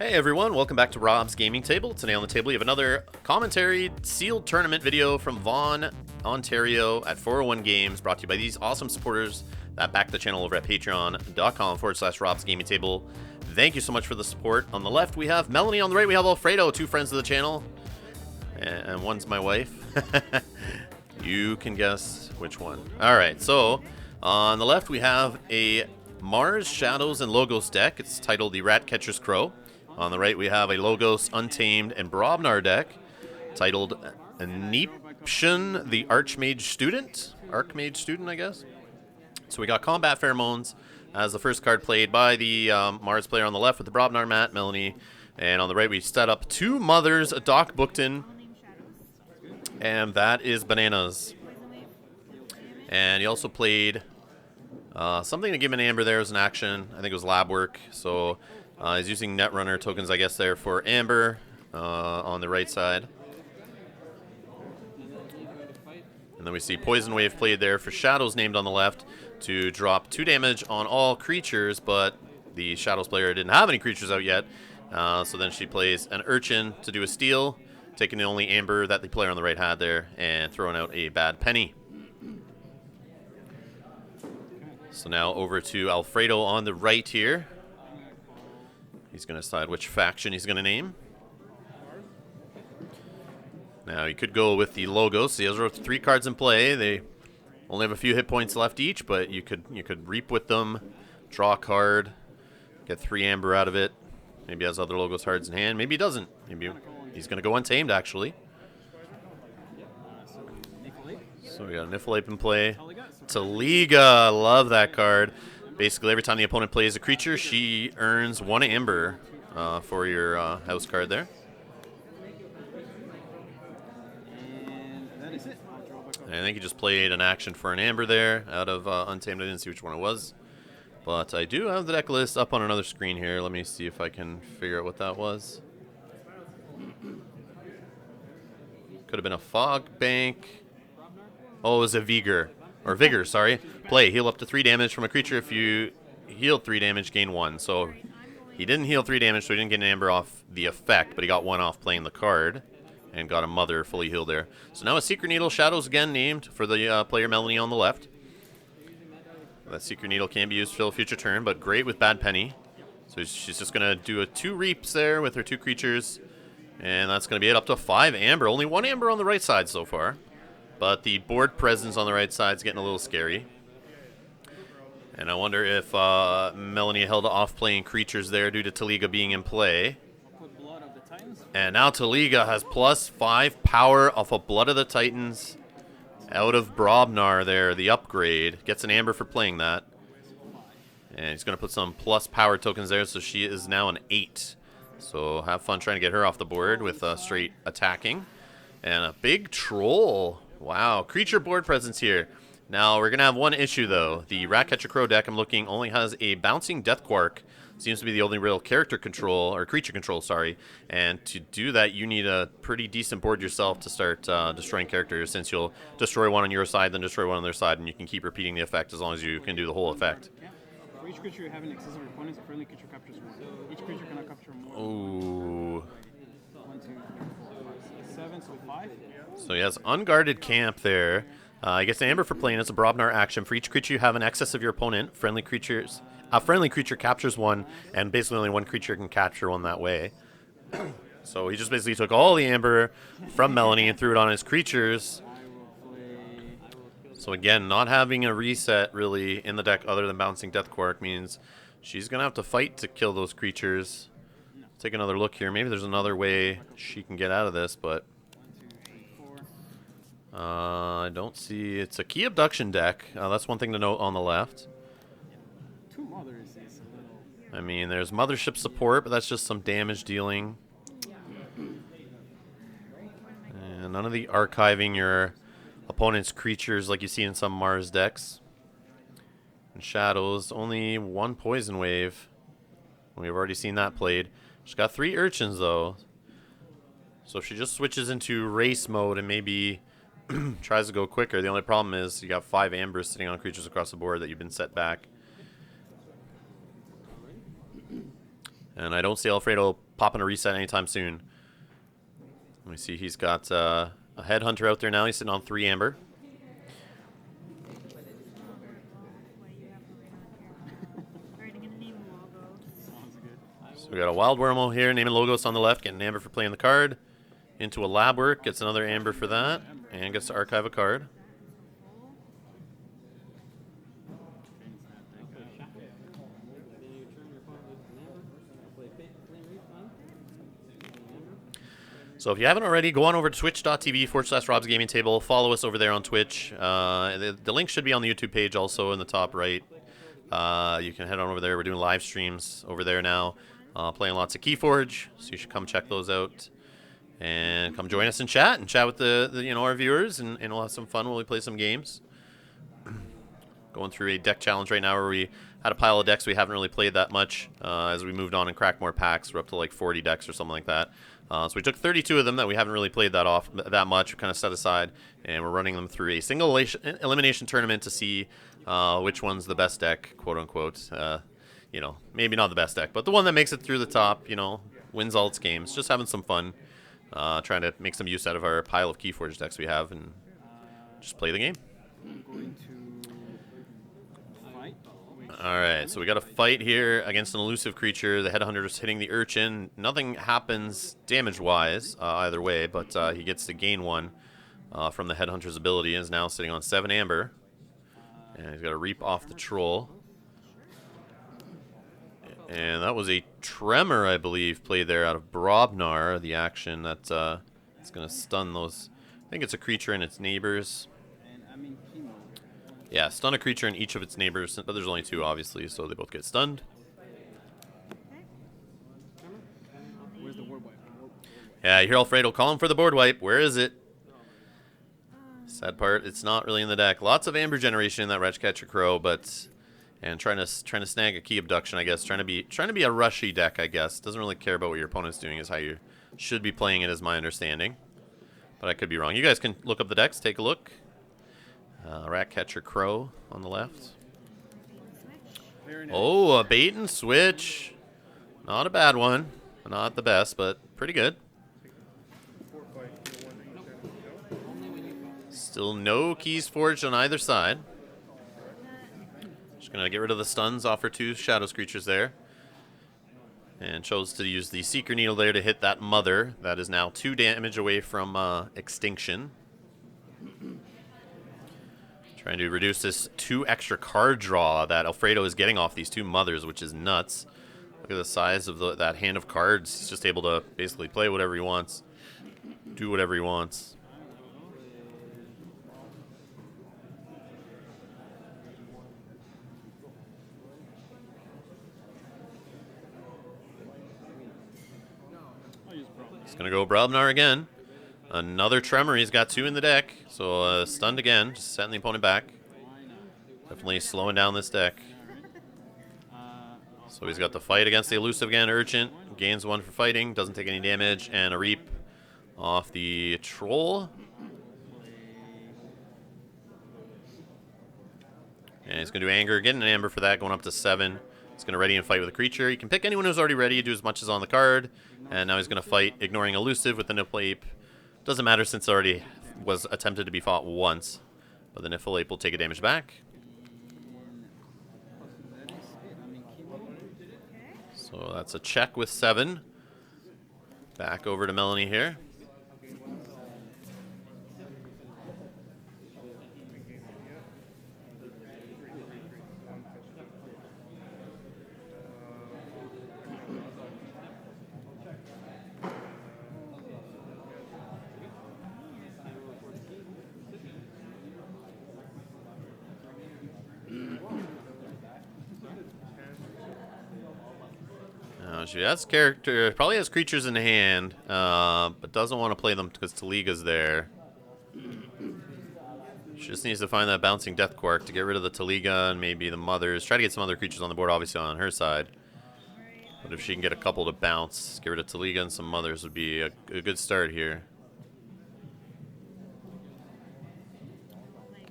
Hey everyone, welcome back to Rob's Gaming Table. Today on the table we have another commentary sealed tournament video from Vaughan, Ontario at 401 Games, brought to you by these awesome supporters that back the channel over at patreon.com/Rob's Gaming Table. Thank you so much for the support. On the left we have Melanie, on the right we have Alfredo, two friends of the channel. And one's my wife. You can guess which one. Alright, so on the left we have a Mars, Shadows, and Logos deck. It's titled the Ratcatcher's Crow. On the right, we have a Logos, Untamed, and Brobnar deck titled Neeption, the Archmage Student. Archmage Student, I guess. So we got Combat Pheromones as the first card played by the Mars player on the left with the Brobnar mat, Melanie. And on the right, we set up two Mothers, a Doc Bookton, and that is Bananas. And he also played something to give him an Amber there as an action. I think it was Lab Work. So he's using Netrunner tokens, I guess, there for Amber on the right side. And then we see Poison Wave played there for Shadows named on the left to drop 2 damage on all creatures, but the Shadows player didn't have any creatures out yet. So then she plays an Urchin to do a steal, taking the only Amber that the player on the right had there and throwing out a bad penny. So now over to Alfredo on the right here. He's going to decide which faction he's going to name. Now, you could go with the Logos. He has 3 cards in play. They only have a few hit points left each, but you could reap with them, draw a card, get 3 Amber out of it. Maybe he has other Logos cards in hand. Maybe he doesn't. Maybe he's going to go Untamed, actually. So we got a Niflheim in play. Taliga, love that card. Basically, every time the opponent plays a creature, she earns 1 Amber for your house card there. And I think he just played an action for an Amber there out of Untamed. I didn't see which one it was. But I do have the deck list up on another screen here. Let me see if I can figure out what that was. Could have been a Fog Bank. Oh, it was a Vigor. Or Vigor, sorry. Play, heal up to 3 damage from a creature. If you heal 3 damage, gain 1. So he didn't heal 3 damage, so he didn't get an Amber off the effect, but he got 1 off playing the card and got a Mother fully healed there. So now a Secret Needle, Shadows again named for the player Melanie on the left. That Secret Needle can be used to fill a future turn, but great with Bad Penny. So she's just going to do a 2 Reaps there with her 2 creatures, and that's going to be it up to 5 Amber. Only 1 Amber on the right side so far. But the board presence on the right side is getting a little scary. And I wonder if Melanie held off playing creatures there due to Taliga being in play. And now Taliga has +5 power off of Blood of the Titans out of Brobnar there, the upgrade. Gets an Amber for playing that. And he's going to put some plus power tokens there, so she is now an 8. So have fun trying to get her off the board with straight attacking. And a big Troll. Wow, creature board presence here. Now, we're going to have one issue, though. The Ratcatcher Crow deck I'm looking only has a Bouncing Death Quark. Seems to be the only real character control, or creature control, sorry. And to do that, you need a pretty decent board yourself to start destroying characters, since you'll destroy one on your side, then destroy one on their side, and you can keep repeating the effect as long as you can do the whole effect. For each creature you have in excess of your opponents, a friendly creature captures 1. Each creature cannot capture more. Ooh. 1, 2, 3, 4, 5, 6, 7, so 5. So he has Unguarded Camp there. He gets an Amber for playing. It's a Brobnar action. For each creature you have in excess of your opponent, a friendly creature captures 1, and basically only 1 creature can capture 1 that way. So he just basically took all the Amber from Melanie and threw it on his creatures. So again, not having a reset really in the deck other than Bouncing Death Quark means she's going to have to fight to kill those creatures. Take another look here. Maybe there's another way she can get out of this, but I don't see. It's a Key Abduction deck. That's one thing to note on the left. 2 Mothers is a little... I mean, there's Mothership support, but that's just some damage dealing. And none of the archiving your opponent's creatures like you see in some Mars decks. And Shadows, only 1 Poison Wave. We've already seen that played. She's got 3 Urchins, though. So if she just switches into race mode and maybe tries to go quicker, the only problem is you got 5 Ambers sitting on creatures across the board that you've been set back. And I don't see Alfredo popping a reset anytime soon. Let me see. He's got a Headhunter out there now. He's sitting on 3 amber. So we got a Wild Wormhole here, naming Logos on the left, getting an amber for playing the card. Into a Lab Work, gets another amber for that, and gets to archive a card. So if you haven't already, go on over to twitch.tv/Rob's Gaming Table. Follow us over there on Twitch. The link should be on the YouTube page also in the top right. You can head on over there. We're doing live streams over there now, playing lots of Keyforge, so you should come check those out. And come join us in chat and chat with the our viewers, and we'll have some fun while we play some games. Going through a deck challenge right now where we had a pile of decks we haven't really played that much. As we moved on and cracked more packs, we're up to like 40 decks or something like that. So we took 32 of them that we haven't really played that much. We kind of set aside, and we're running them through a single elimination tournament to see which one's the best deck, quote unquote. Maybe not the best deck, but the one that makes it through the top. Wins all its games. Just having some fun. Trying to make some use out of our pile of Keyforge decks we have and just play the game. Alright, so we got a fight here against an elusive creature. The Headhunter is hitting the Urchin. Nothing happens damage-wise either way, but he gets to gain 1 from the Headhunter's ability and is now sitting on 7 amber. And he's got to reap off the Troll. And that was a Tremor, I believe, played there out of Brobnar, the action that it's going to stun those. I think it's a creature and its neighbors. Yeah, stun a creature and each of its neighbors, but there's only 2, obviously, so they both get stunned. Where's the board wipe? Yeah, you hear Alfredo calling for the board wipe. Where is it? Sad part, it's not really in the deck. Lots of amber generation in that Ratchcatcher Crow, but... And trying to snag a key abduction, I guess. Trying to be a rushy deck, I guess. Doesn't really care about what your opponent's doing. Is how you should be playing it, is my understanding. But I could be wrong. You guys can look up the decks, take a look. Ratcatcher Crow on the left. Oh, a bait and switch. Not a bad one. Not the best, but pretty good. Still no keys forged on either side. Gonna get rid of the stuns off her 2 Shadows creatures there. And chose to use the Seeker Needle there to hit that Mother. That is now 2 damage away from extinction. Trying to reduce this 2 extra card draw that Alfredo is getting off these 2 Mothers, which is nuts. Look at the size of that hand of cards. He's just able to basically play whatever he wants. Do whatever he wants. He's going to go Brobnar again. Another Tremor. He's got 2 in the deck. So stunned again. Just setting the opponent back. Definitely slowing down this deck. So he's got the fight against the elusive again. Urchin. Gains 1 for fighting. Doesn't take any damage. And a reap off the Troll. And he's going to do Anger. Getting an Amber for that. Going up to 7. He's going to ready and fight with a creature. You can pick anyone who's already ready. Do as much as on the card. And now he's going to fight, ignoring elusive with the Nipple Ape. Doesn't matter since it already was attempted to be fought once. But the Nipple Ape will take a damage back. So that's a check with 7. Back over to Melanie here. She has character, probably has creatures in hand, but doesn't want to play them because Taliga's there. She just needs to find that bouncing Death Quark to get rid of the Taliga and maybe the Mothers. Try to get some other creatures on the board, obviously, on her side. But if she can get a couple to bounce, get rid of Taliga and some Mothers would be a good start here.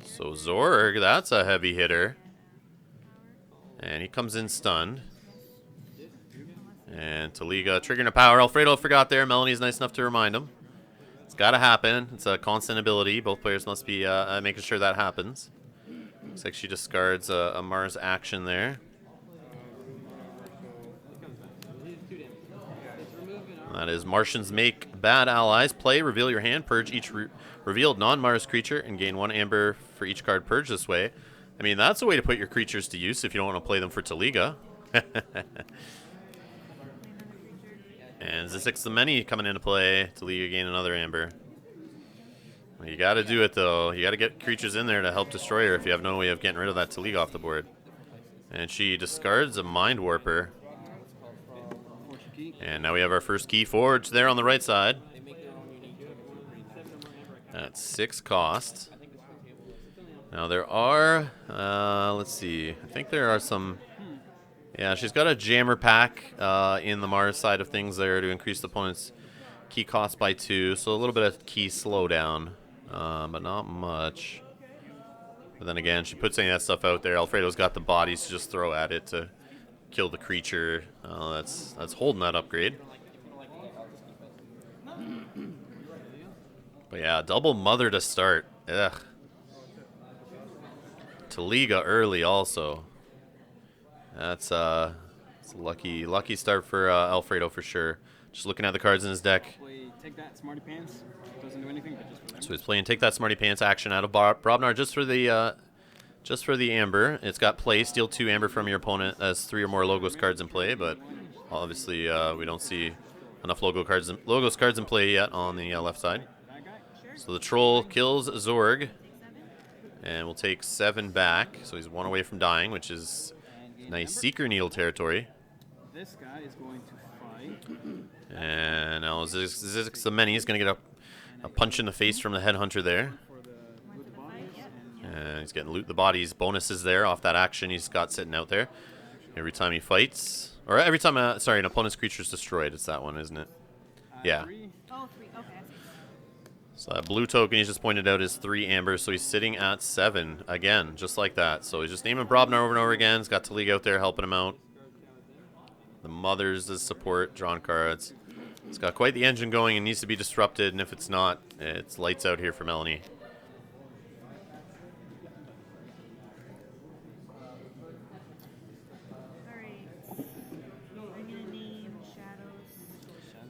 So Zorg, that's a heavy hitter. And he comes in stunned. And Taliga triggering a power. Alfredo forgot there. Melanie's nice enough to remind him. It's got to happen. It's a constant ability. Both players must be making sure that happens. Looks like she discards a Mars action there. That is Martians make bad allies. Play, reveal your hand, purge each revealed non-Mars creature, and gain 1 amber for each card purged this way. I mean, that's a way to put your creatures to use if you don't want to play them for Taliga. And Zizix the Many coming into play. Taliga gain another amber. Well, you got to do it, though. You got to get creatures in there to help destroy her if you have no way of getting rid of that Taliga off the board. And she discards a Mind Warper. And now we have our first Keyforge there on the right side. That's 6 cost. Now there are, let's see, I think there are some, yeah, she's got a jammer pack in the Mars side of things there to increase the opponent's key cost by 2. So a little bit of key slowdown, but not much. But then again, she puts any of that stuff out there. Alfredo's got the bodies to just throw at it to kill the creature. That's holding that upgrade. But yeah, double mother to start. Ugh. Taliga early also. That's a lucky start for Alfredo for sure. Just looking at the cards in his deck. Take that, Smarty Pants. Doesn't do anything, but just for them. So he's playing Take That Smarty Pants action out of Brobnar just for the amber. It's got play, steal 2 amber from your opponent as 3 or more logos cards in play, but obviously we don't see enough logos cards in play yet on the left side. So the troll kills Zorg, and we'll take 7 back. So he's 1 away from dying, which is nice Seeker Needle territory. This guy is going to fight. And now Zizix the Many is going to get a punch in the face from the Headhunter there. And he's getting loot the bodies bonuses there off that action he's got sitting out there. Every time he fights, or every time, an opponent's creature is destroyed. It's that one, isn't it? Yeah. 3. Oh, 3. Okay. So that blue token he's just pointed out is 3 amber, so he's sitting at 7 again, just like that. So he's just naming Brobnar over and over again. He's got Taliga out there helping him out. The Mothers as support, drawn cards. It's got quite the engine going and needs to be disrupted, and if it's not, it's lights out here for Melanie.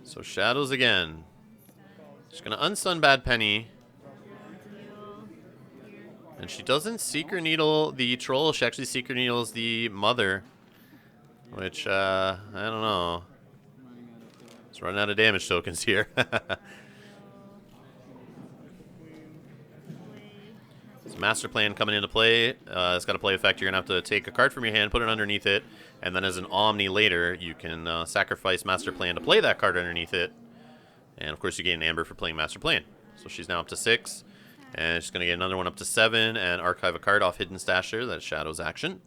So Shadows again. She's going to unsun Bad Penny. And she doesn't Seeker Needle the troll. She actually Seeker Needles the Mother. Which, I don't know. It's running out of damage tokens here. So Master Plan coming into play. It's got a play effect. You're going to have to take a card from your hand, put it underneath it, and then as an Omni later, you can sacrifice Master Plan to play that card underneath it. And of course, you gain an amber for playing Master Plan. So she's now up to 6. And she's going to get another one up to 7 and archive a card off Hidden Stash there. That's Shadow's action.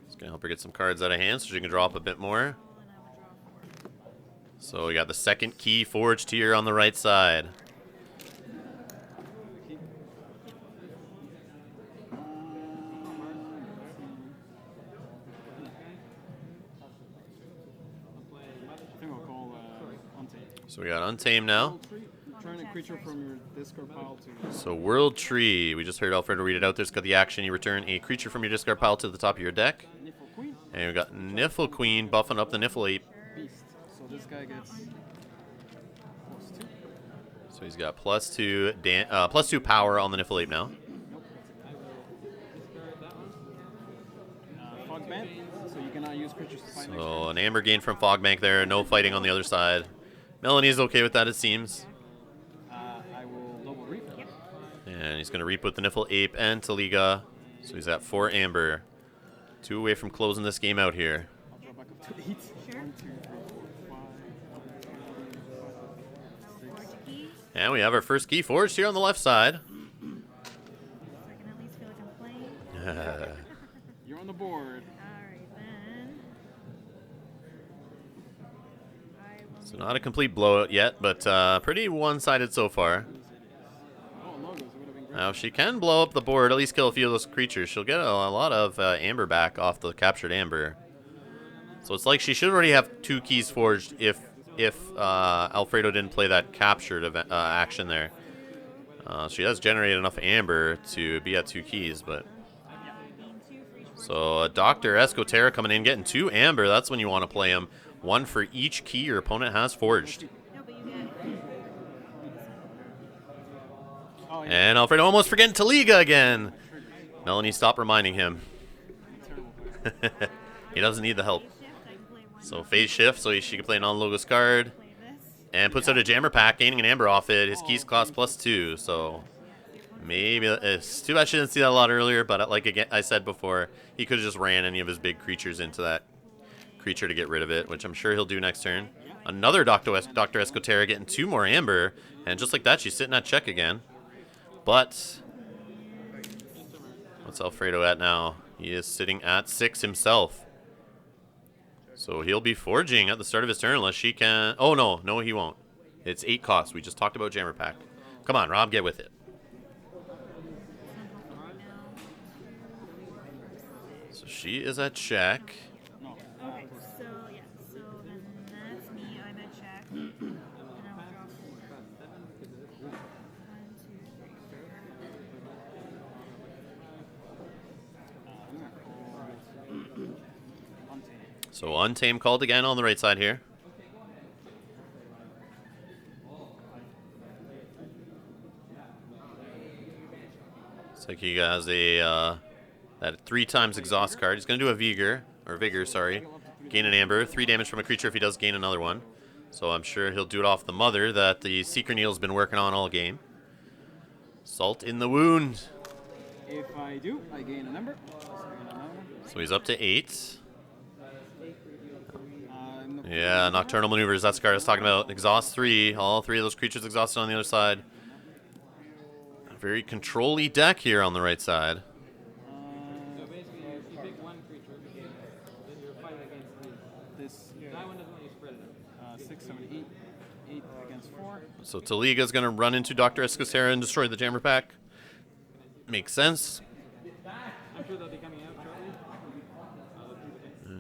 It's going to help her get some cards out of hand so she can drop a bit more. So we got the second Keyforge tier on the right side. So we got Untamed now. Return a creature from your discard pile to... So World Tree. We just heard Alfredo read it out there. It's got the action. You return a creature from your discard pile to the top of your deck. And we got Niffle Queen buffing up the Niffle Ape. Beast. So this guy gets +2. So he's got +2 power on the Niffle Ape now. Fog Band. So you cannot use creatures to fight next So turn. an amber gain from Fogbank there. No fighting on the other side. Melanie's okay with that, it seems. I will double reap. Yep. And he's going to reap with the Niffle Ape and Taliga. So he's at 4 amber. 2 away from closing this game out here. I'll drop back up to 8. Sure. 1, 2, 3, 4, 5, 6. And we have our first Keyforge here on the left side. So I can at least feel like I'm playing. You're on the board. Alright then. I will So not a complete blowout yet, but pretty one-sided so far. Oh, logos. It would have been great. Now, if she can blow up the board, at least kill a few of those creatures, she'll get a lot of amber back off the captured amber. So it's like she should already have 2 keys forged if Alfredo didn't play that captured event, action there. She has generated enough amber to be at 2 keys, but... So Dr. Escoterra coming in, getting 2 amber. That's when you want to play him. 1 for each key your opponent has forged. And Alfredo almost forgetting Taliga again. Melanie, stop reminding him. He doesn't need the help. So phase shift, so she can play a non-logos card. And puts out a jammer pack, gaining an amber off it. His keys cost +2, so maybe it's too bad she didn't see that a lot earlier. But like again, I said before, he could have just ran any of his big creatures into that creature to get rid of it, which I'm sure he'll do next turn. Another Dr. Escoterra getting 2 more amber, and just like that, she's sitting at check again. But what's Alfredo at now? He is sitting at 6 himself. So he'll be forging at the start of his turn unless she can... Oh, no, he won't. It's 8 costs. We just talked about Jammer Pack. Come on, Rob, get with it. So she is at check. Okay, so yeah, so then that's me. I'm at check. And I'll draw 4. 1, 2, 3, 4. So Untamed called again on the right side here. Looks like he has a that 3 times exhaust card. He's gonna do a Vigor, sorry. Gain an amber, 3 damage from a creature if he does gain another one. So I'm sure he'll do it off the mother that the Seeker Neil's been working on all game. Salt in the wound. If I do, I gain a number. So he's up to 8. Yeah, Nocturnal Maneuvers, that's the card I was talking about. Exhaust 3, all 3 of those creatures exhausted on the other side. A very control-y deck here on the right side. So basically, you pick 1 creature, then you're fighting against 3. That one doesn't let you spread it. 6, 7, 8. 8 against 4. So Taliga's going to run into Dr. Escoterra and destroy the Jammer Pack. Makes sense. I'm sure they'll be coming out shortly.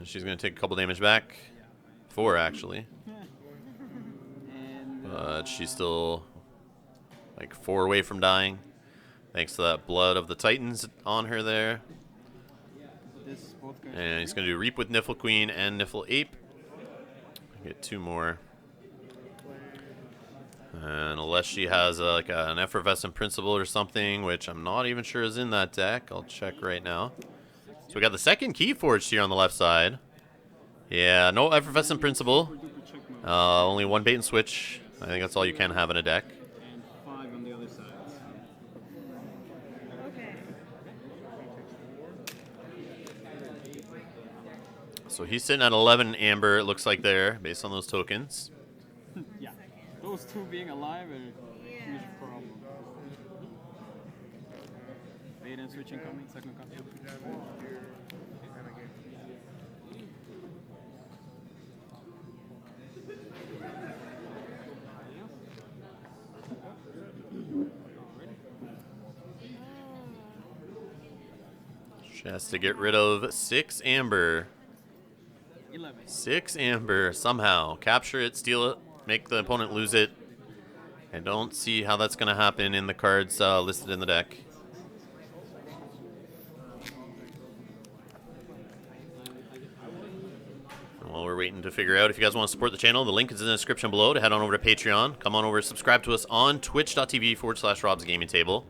She's going to take a couple damage back. 4, actually. But she's still like 4 away from dying. Thanks to that blood of the Titans on her there. And he's going to do Reap with Niffle Queen and Niffle Ape. Get 2 more. And unless she has like an Effervescent Principle or something, which I'm not even sure is in that deck. I'll check right now. So we got the second Keyforge here on the left side. Yeah, no Effervescent Principle. Only 1 bait and switch. I think that's all you can have in a deck. And 5 on the other side. Okay. So he's sitting at 11 amber, it looks like there, based on those tokens. Yeah. Those 2 being alive are a huge problem. Bait and switch incoming, second copy. She has to get rid of 6 amber. 11. 6 amber, somehow. Capture it, steal it, make the opponent lose it. I don't see how that's going to happen in the cards listed in the deck. While we're waiting to figure out if you guys want to support the channel, the link is in the description below to head on over to Patreon. Come on over, subscribe to us on twitch.tv/Rob's Gaming Table.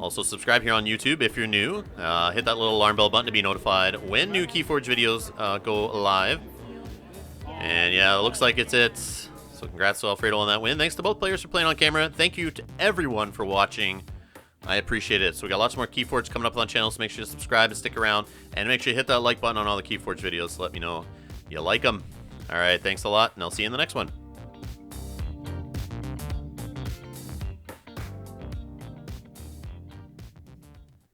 Also, subscribe here on YouTube if you're new. Hit that little alarm bell button to be notified when new Keyforge videos go live. And yeah, it looks like it's it. So congrats to Alfredo on that win. Thanks to both players for playing on camera. Thank you to everyone for watching. I appreciate it. So we got lots more Keyforge coming up on the channel, so make sure to subscribe and stick around. And make sure you hit that like button on all the Keyforge videos to let me know you like them. All right, thanks a lot, and I'll see you in the next one.